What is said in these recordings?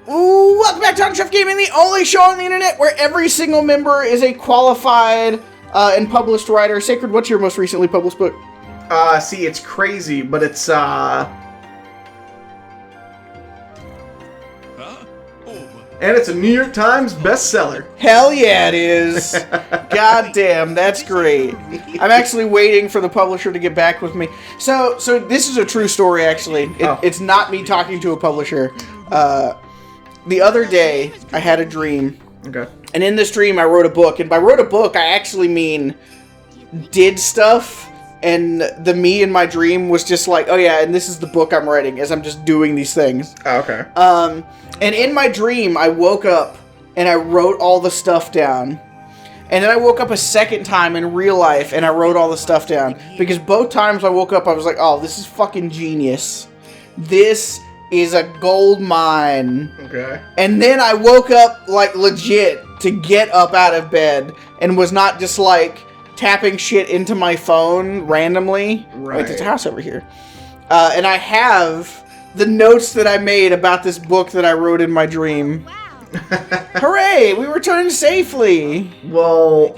Ooh, welcome back to On Chef Gaming, the only show on the internet where every single member is a qualified and published writer. Sacred, what's your most recently published book? See, it's crazy, but it's, and it's a New York Times bestseller. Hell yeah, it is. God damn, that's great. I'm actually waiting for the publisher to get back with me. So this is a true story, actually. It's not me talking to a publisher. The other day, I had a dream. Okay. And in this dream, I wrote a book. And by wrote a book, I actually mean did stuff. And the me in my dream was just like, oh yeah, and this is the book I'm writing as I'm just doing these things. Oh, okay. And in my dream, I woke up and I wrote all the stuff down. And then I woke up a second time in real life and I wrote all the stuff down. Because both times I woke up, I was like, oh, this is fucking genius. This is a gold mine. Okay. And then I woke up, like, legit to get up out of bed and was not just, like, tapping shit into my phone randomly. Right. Wait, there's a house over here. And I have the notes that I made about this book that I wrote in my dream. Hooray! We returned safely! Well,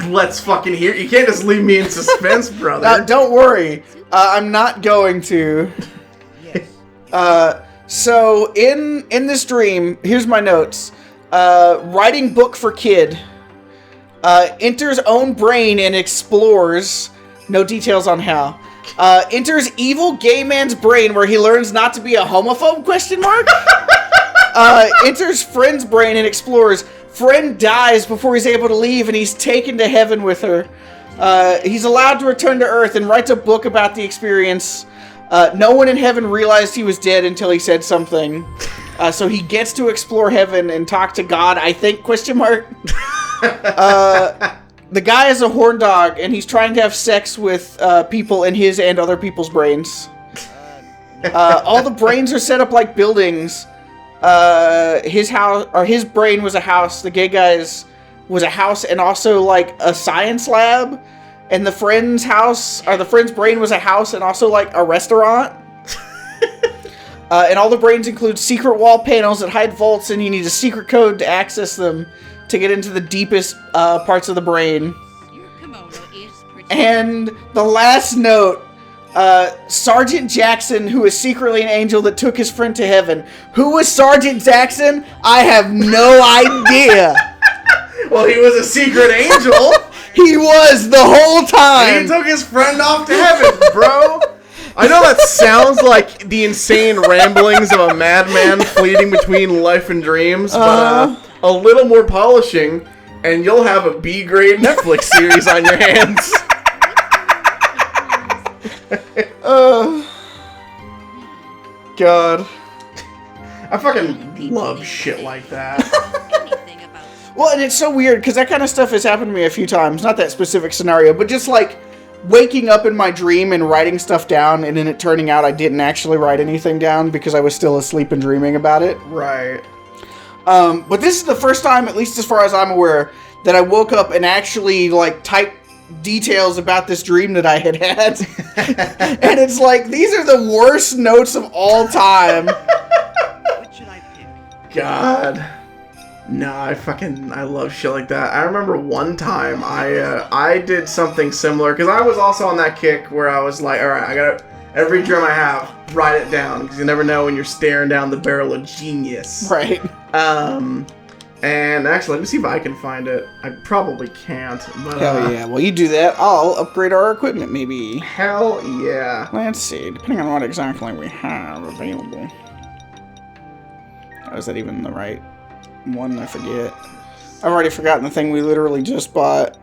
let's fucking hear. You can't just leave me in suspense, brother. Don't worry. I'm not going to. So in this dream, here's my notes. Writing book for kid. Enters own brain and explores. No details on how. Enters evil gay man's brain where he learns not to be a homophobe, ? Enters friend's brain and explores. Friend dies before he's able to leave and he's taken to heaven with her. He's allowed to return to Earth and writes a book about the experience. No one in heaven realized he was dead until he said something. So he gets to explore heaven and talk to God, I think, ? The guy is a horn dog, and he's trying to have sex with people in his and other people's brains. All the brains are set up like buildings. His house, or his brain was a house. The gay guy's was a house and also like a science lab. And the friend's house, or the friend's brain was a house and also like a restaurant. And all the brains include secret wall panels that hide vaults, and you need a secret code to access them to get into the deepest parts of the brain. And the last note, Sergeant Jackson, who is secretly an angel that took his friend to heaven. Who was Sergeant Jackson? I have no idea. Well, he was a secret angel. He was the whole time. He took his friend off to heaven, bro. I know that sounds like the insane ramblings of a madman fleeting between life and dreams, but a little more polishing, and you'll have a B-grade Netflix series on your hands. God. I fucking love shit like that. Well, and it's so weird, because that kind of stuff has happened to me a few times. Not that specific scenario, but just like waking up in my dream and writing stuff down, and then it turning out I didn't actually write anything down because I was still asleep and dreaming about it. Right. But this is the first time, at least as far as I'm aware, that I woke up and actually, like, typed details about this dream that I had had. And it's like, these are the worst notes of all time. What should I pick? God. No, I love shit like that. I remember one time I did something similar, because I was also on that kick where I was like, alright, I gotta, every dream I have, write it down, because you never know when you're staring down the barrel of genius. Right. And actually, let me see if I can find it. I probably can't, but Hell yeah. Well, you do that, I'll upgrade our equipment, maybe. Hell yeah. Let's see, depending on what exactly we have available. Oh, is that even the right one? I forget. I've already forgotten the thing we literally just bought.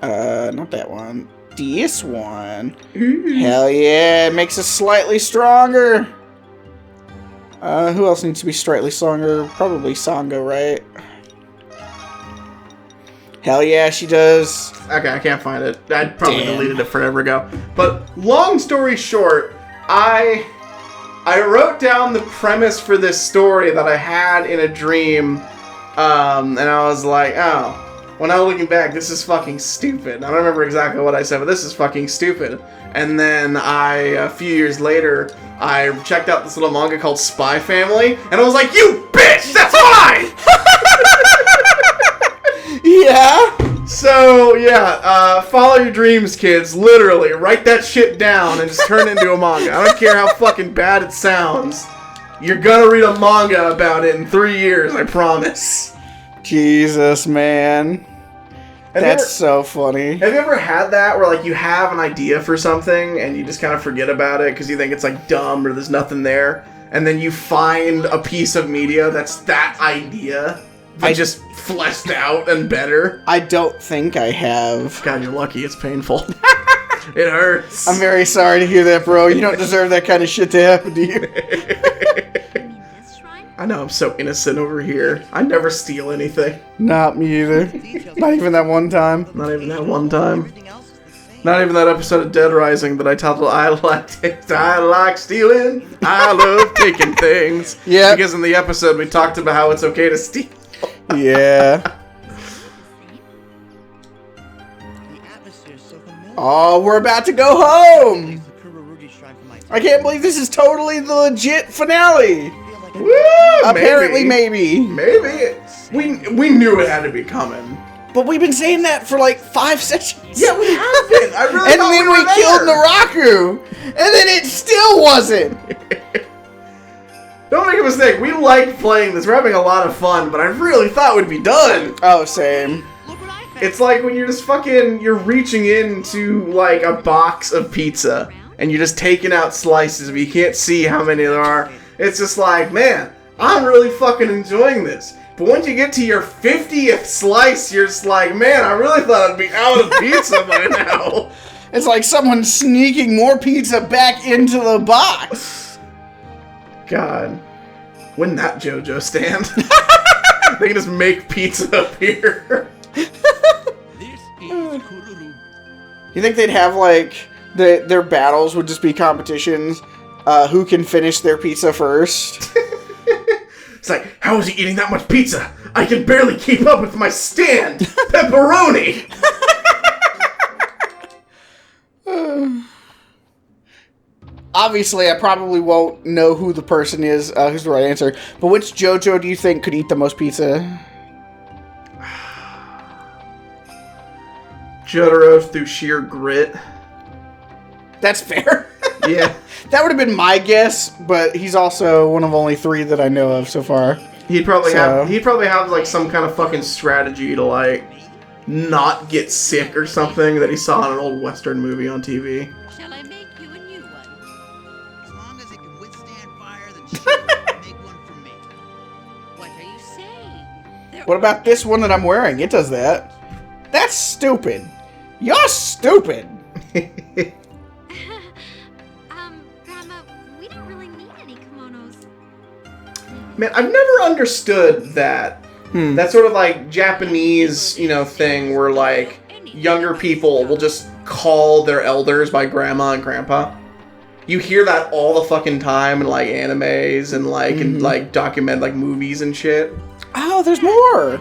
Not that one. This one. Hell yeah, it makes us slightly stronger. Who else needs to be slightly stronger? Probably Sango, right? Hell yeah, she does. Okay, I can't find it. I'd probably deleted it forever ago. But long story short, I wrote down the premise for this story that I had in a dream, and I was like, oh, Well, now looking back, this is fucking stupid. I don't remember exactly what I said, but this is fucking stupid. And then a few years later, I checked out this little manga called Spy Family, and I was like, you bitch, that's mine! Yeah. So, yeah, follow your dreams, kids. Literally, write that shit down and just turn it into a manga. I don't care how fucking bad it sounds. You're gonna read a manga about it in 3 years, I promise. Jesus, man. That's so funny. Have you ever had that where, like, you have an idea for something and you just kind of forget about it because you think it's, like, dumb or there's nothing there, and then you find a piece of media that's that idea, but just fleshed out and better? I don't think I have. God, you're lucky. It's painful. It hurts. I'm very sorry to hear that, bro. You don't deserve that kind of shit to happen to you. I know, I'm so innocent over here. I never steal anything. Not me either. Not even that one time. Not even that one time. Not even that episode of Dead Rising that I titled I like stealing. I love taking things. Yeah. Because in the episode we talked about how it's okay to steal. Yeah. Oh, we're about to go home. I can't believe this is totally the legit finale. Woo! Apparently, maybe. Maybe. We knew it had to be coming. But we've been saying that for like 5 sessions. Yeah, we have been. I really and thought then we we were killed there. Naraku. And then it still wasn't. Don't make a mistake. We like playing this. We're having a lot of fun, but I really thought we'd be done. Oh, same. It's like when you're just you're reaching into like a box of pizza and you're just taking out slices, but you can't see how many there are. It's just like, man, I'm really fucking enjoying this. But once you get to your 50th slice, you're just like, man, I really thought I'd be out of pizza by now. It's like someone sneaking more pizza back into the box. God. Wouldn't that JoJo stand? They can just make pizza appear. You think they'd have, like, their battles would just be competitions? Who can finish their pizza first? It's like, how is he eating that much pizza? I can barely keep up with my stand! Pepperoni! Obviously, I probably won't know who the person is who's the right answer. But which JoJo do you think could eat the most pizza? Jotaro through sheer grit. That's fair. Yeah. That would have been my guess, but he's also one of only 3 that I know of so far. He'd probably have like some kind of fucking strategy to like not get sick or something that he saw in an old Western movie on TV. Shall I make you a new one? As long as it can withstand fire, then sure, make one for me. What are you saying? What about this one that I'm wearing? It does that. That's stupid. You're stupid. Grandma, we don't really need any kimonos. Man, I've never understood that. That sort of like Japanese, thing where like younger people will just call their elders by grandma and grandpa. You hear that all the fucking time in like animes and like and like document like movies and shit. Oh, there's more.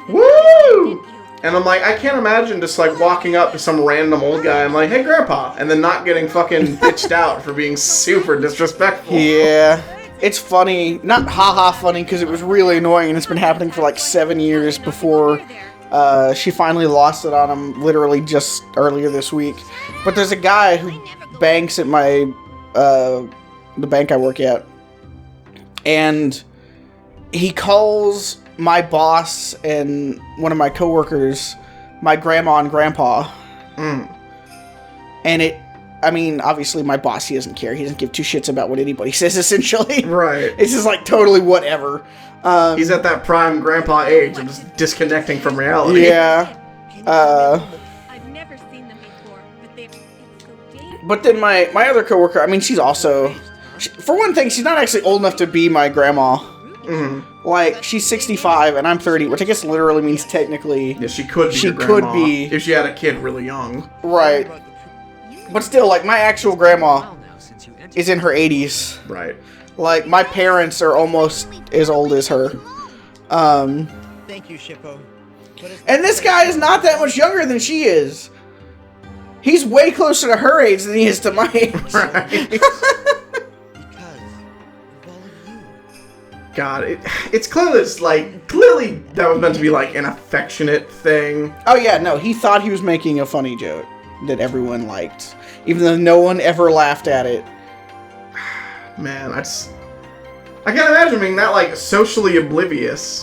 Woo! And I'm like, I can't imagine just like walking up to some random old guy. I'm like, hey, grandpa, and then not getting fucking bitched out for being super disrespectful. Yeah. It's funny. Not haha funny, because it was really annoying, and it's been happening for like 7 years before she finally lost it on him, literally just earlier this week. But there's a guy who banks at my, the bank I work at, and he calls my boss and one of my coworkers my grandma and grandpa. And obviously my boss, he doesn't care. He doesn't give 2 shits about what anybody says, essentially. Right. It's just like totally whatever. He's at that prime grandpa age of just disconnecting from reality. Yeah. I've never seen them before, but it's so big. But then my other coworker, she's also... for one thing, she's not actually old enough to be my grandma. Like, she's 65 and I'm 30, which I guess literally means technically... Yeah, she could be She your grandma could be... if she had a kid really young. Right. But still, like, my actual grandma is in her 80s. Right. Like, my parents are almost as old as her. Thank you, Shippo. And this guy is not that much younger than she is. He's way closer to her age than he is to my age. Right. Because of all of you. God, it's clearly that was meant to be like an affectionate thing. Oh yeah, no, he thought he was making a funny joke that everyone liked, even though no one ever laughed at it. Man, I can't imagine being that like socially oblivious.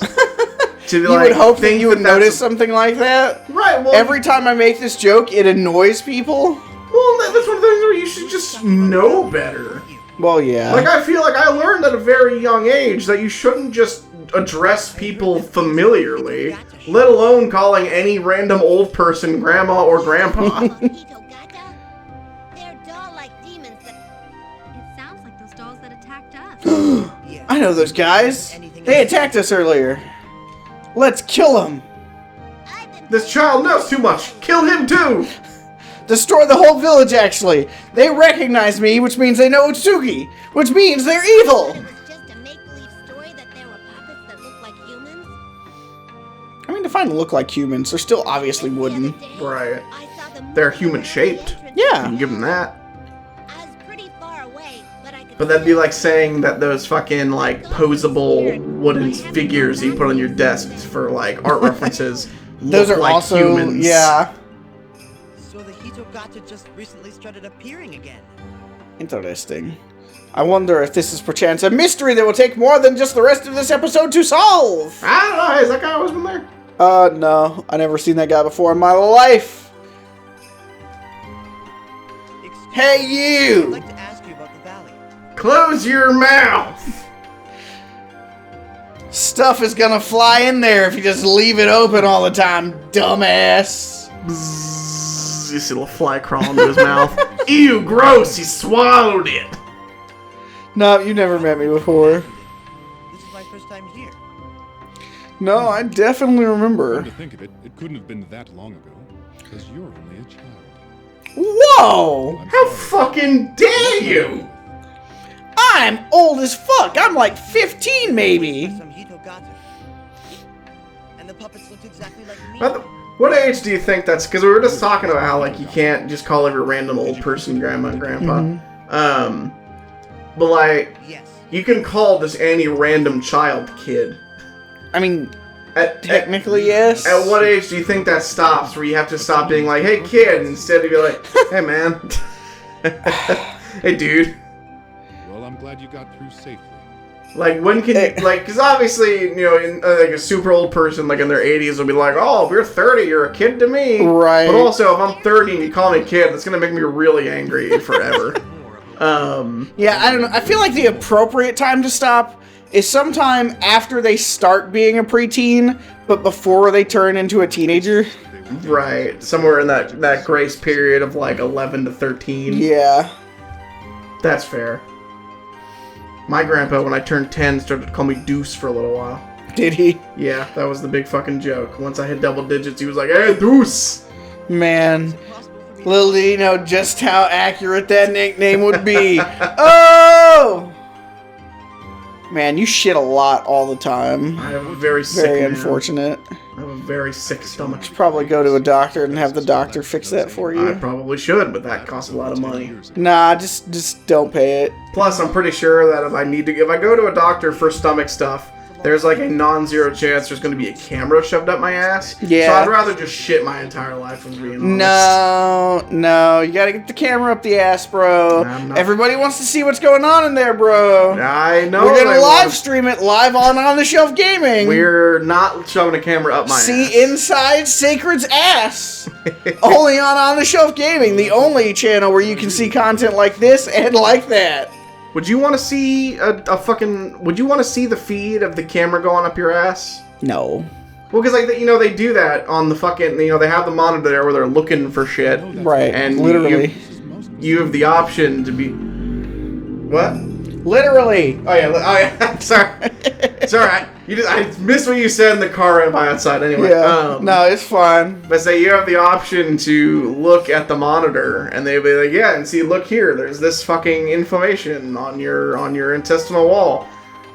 To You would hope that you would notice something like that. Right. Well, Every time I make this joke, it annoys people. well, that's one of the things where you should just know better. Well, yeah. Like, I feel like I learned at a very young age that you shouldn't just address people familiarly, let alone calling any random old person grandma or grandpa. They're doll-like demons that... It sounds like those dolls that attacked us. Yeah. I know those guys. They attacked us earlier. Let's kill them. This child knows too much. Kill him too! Destroy the whole village, actually. They recognize me, which means they know Utsugi, which means they're evil. It was just a make-believe story that there were puppets that looked like humans. I mean, define look like humans. They're still obviously wooden. Right. I saw them They're moving human-shaped. through the entrance. You Yeah. can give them that. I was pretty far away, but I could But that'd be like saying that those fucking, like, posable wooden figures you put on your desk for, like, art references Those look are like also, humans. yeah. So the Hitogata just recently started appearing again. Interesting. I wonder if this is perchance a mystery that will take more than just the rest of this episode to solve. I don't know. Has that guy always been there? No. I never seen that guy before in my life. Excuse Hey, I'd you! like to ask you about the valley. Close your mouth! Stuff is gonna fly in there if you just leave it open all the time, dumbass. Bzzz, you see a little fly crawl into his mouth. Ew, gross! He swallowed it! No, you never met me before. This is my first time here. No, I definitely Come remember. to think of it, it couldn't have been that long ago, because you're only a child. Whoa! I'm How sorry. fucking dare you! I'm old as fuck. I'm like 15 maybe. For some Hitogata. And the puppets looked exactly like me. What age do you think that's? Because we were just talking about how like you can't just call every random old person grandma and grandpa. But like Yes. you can call just any random child kid. I mean, At technically yes. At what age do you think that stops? Where you have to stop being like, "Hey kid," instead to be like, "Hey man, hey dude." Well, I'm glad you got through safely. Like when can you like? Because obviously you know, like a super old person like in their 80s will be like, "Oh, if you're 30, you're a kid to me." Right. But also, if I'm 30 and you call me a kid, that's gonna make me really angry forever. Yeah, I don't know. I feel like the appropriate time to stop is sometime after they start being a preteen, but before they turn into a teenager. Right, somewhere in that grace period of like 11 to 13. Yeah. That's fair. My grandpa, when I turned 10, started to call me Deuce for a little while. Did he? Yeah, that was the big fucking joke. Once I hit double digits, he was like, "Hey, Deuce!" Man. Possible for me to- Little did he know just how accurate that nickname would be. Oh! Man, you shit a lot all the time. I have a very sick Very man. unfortunate. I have a very sick stomach. Probably go to a doctor and have the doctor fix that for I you. probably should, but that costs a lot of money. Nah, just don't pay it. Plus, I'm pretty sure that if I go to a doctor for stomach stuff, there's like a non-zero chance there's going to be a camera shoved up my ass. Yeah. So I'd rather just shit my entire life, if I'm being honest. No, you gotta get the camera up the ass, bro. I'm not- Everybody wants to see what's going on in there, bro. I know. We're they gonna live want- stream it live on the shelf gaming. We're not shoving a camera up my ass. See inside Sacred's ass. Only on the shelf gaming, the only channel where you can see content like this and like that. Would you want to see Would you want to see the feed of the camera going up your ass? No. Well, because like they do that on the fucking they have the monitor there where they're looking for shit, Right. and Literally. you have the option to be what? Literally. Oh yeah. Sorry. I missed what you said in the car right by outside. Anyway. Yeah. No, it's fine. But say you have the option to look at the monitor, and they'd be like, "Yeah, and see, look here. There's this fucking inflammation on your intestinal wall."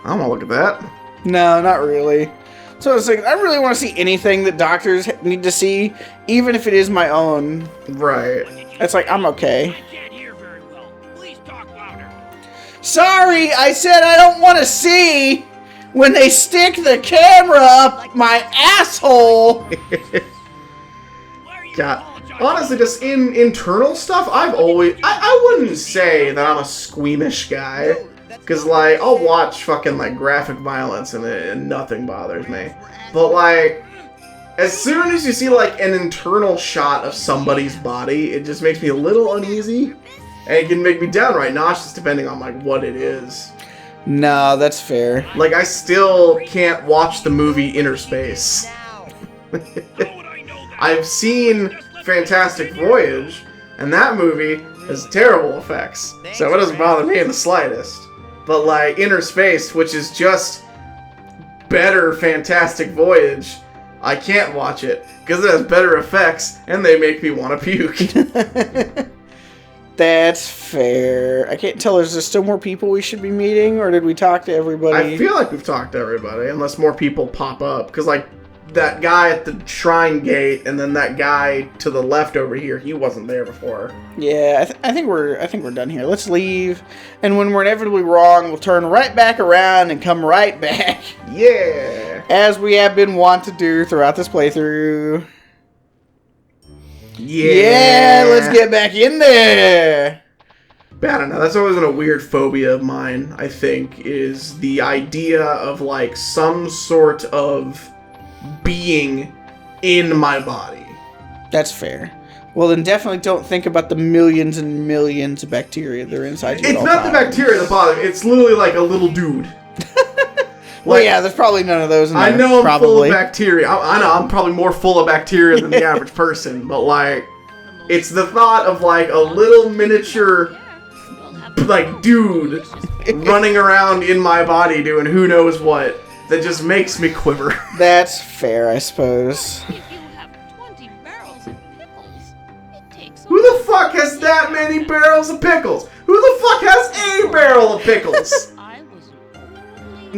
I don't want to look at that. No, not really. So it's like, I really want to see anything that doctors need to see, even if it is my own. Right. It's like, I'm okay. I can't hear very well. Please talk louder. Sorry, I said I don't want to see when they stick the camera up my asshole. Why are you God. apologizing? Honestly, just in internal stuff, I've always... I wouldn't say that I'm a squeamish guy. Because, like, I'll watch fucking, like, graphic violence and nothing bothers me. But, like, as soon as you see, like, an internal shot of somebody's body, it just makes me a little uneasy. And it can make me downright nauseous depending on, like, what it is. No, that's fair. Like, I still can't watch the movie Inner Space. How would I know that? I've seen Fantastic Voyage, and that movie has terrible effects. So it doesn't bother me in the slightest. But, like, Inner Space, which is just better Fantastic Voyage, I can't watch it because it has better effects and they make me want to puke. That's fair. I can't tell. Is there still more people we should be meeting, or did we talk to everybody? I feel like we've talked to everybody, unless more people pop up. Because, like, that guy at the shrine gate, and then that guy to the left over here, he wasn't there before. Yeah, I think we're done here. Let's leave, and when we're inevitably wrong, we'll turn right back around and come right back, Yeah. as we have been wont to do throughout this playthrough. Yeah. Let's get back in there. But I don't know, that's always been a weird phobia of mine, I think, is the idea of, like, some sort of being in my body. That's fair. Well, then definitely don't think about the millions and millions of bacteria that are inside you. It's at all not the times. bacteria that bother me, it's literally like a little dude. Well, yeah, there's probably none of those in there. I know I'm probably. full of bacteria. I know I'm probably more full of bacteria than the average person, but, like, it's the thought of, like, a little miniature, like, dude running around in my body doing who knows what that just makes me quiver. That's fair, I suppose. If you have 20 barrels of pickles, it takes Who the fuck has that many barrels of pickles? Who the fuck has a barrel of pickles? I was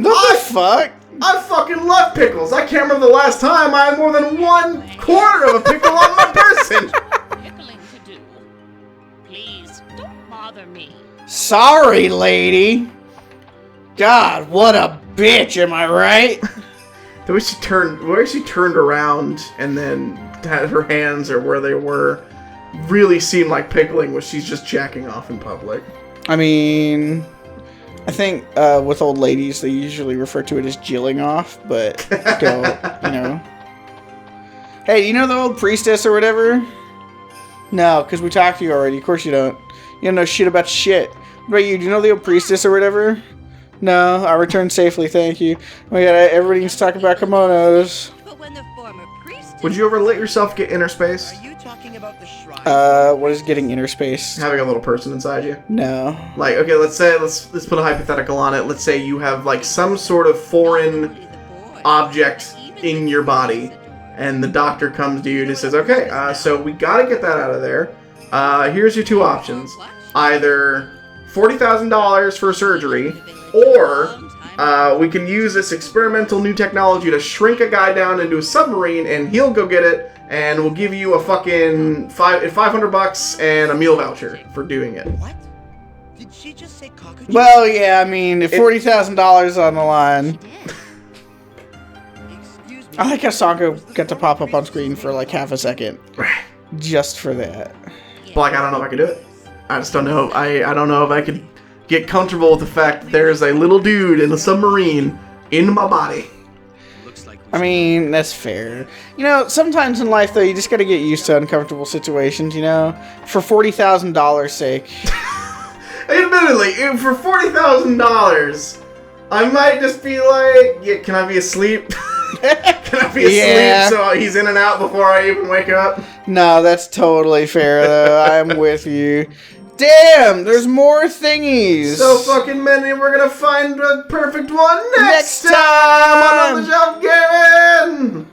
What the fuck? I fucking love pickles. I can't remember the last time I had more than 1/4 of a pickle on my person. pickling to do. Please, don't bother me. Sorry, lady. God, what a bitch, am I right? The way she turned around and then had her hands or where they were really seemed like pickling was she's just jacking off in public. I mean, I think with old ladies, they usually refer to it as jilling off, but go, you know. Hey, you know the old priestess or whatever? No, because we talked to you already. Of course you don't. You don't know shit about shit. What about you? Do you know the old priestess or whatever? No, I returned safely, thank you. Oh my god, everybody needs to talk about kimonos. But when the former priestess... Would you ever let yourself get inner space? Are you talking about the shrine? What is getting inner space? Having a little person inside you? No. Like, okay, let's put a hypothetical on it. Let's say you have, like, some sort of foreign object in your body, and the doctor comes to you and says, okay, so we gotta get that out of there. Here's your two options. Either $40,000 for surgery, or we can use this experimental new technology to shrink a guy down into a submarine, and he'll go get it, and we'll give you a fucking $500 and a meal voucher for doing it. What? Did she just say cockatoo? Well, yeah, I mean, if $40,000 on the line. Excuse me. I like how Sanko got to pop up on screen for like half a second. Just for that. But, like, I don't know if I could do it. I just don't know. I don't know if I could get comfortable with the fact that there's a little dude in a submarine in my body. Looks like I mean, that's fair. You know, sometimes in life, though, you just gotta get used to uncomfortable situations, you know? For $40,000 sake. Admittedly, for $40,000, I might just be like, yeah, can I be asleep? Can I be asleep so he's in and out before I even wake up? No, that's totally fair, though. I'm with you. Damn, there's more thingies. So fucking many, we're gonna find the perfect one next Next time on time. On the Shelf Gaming!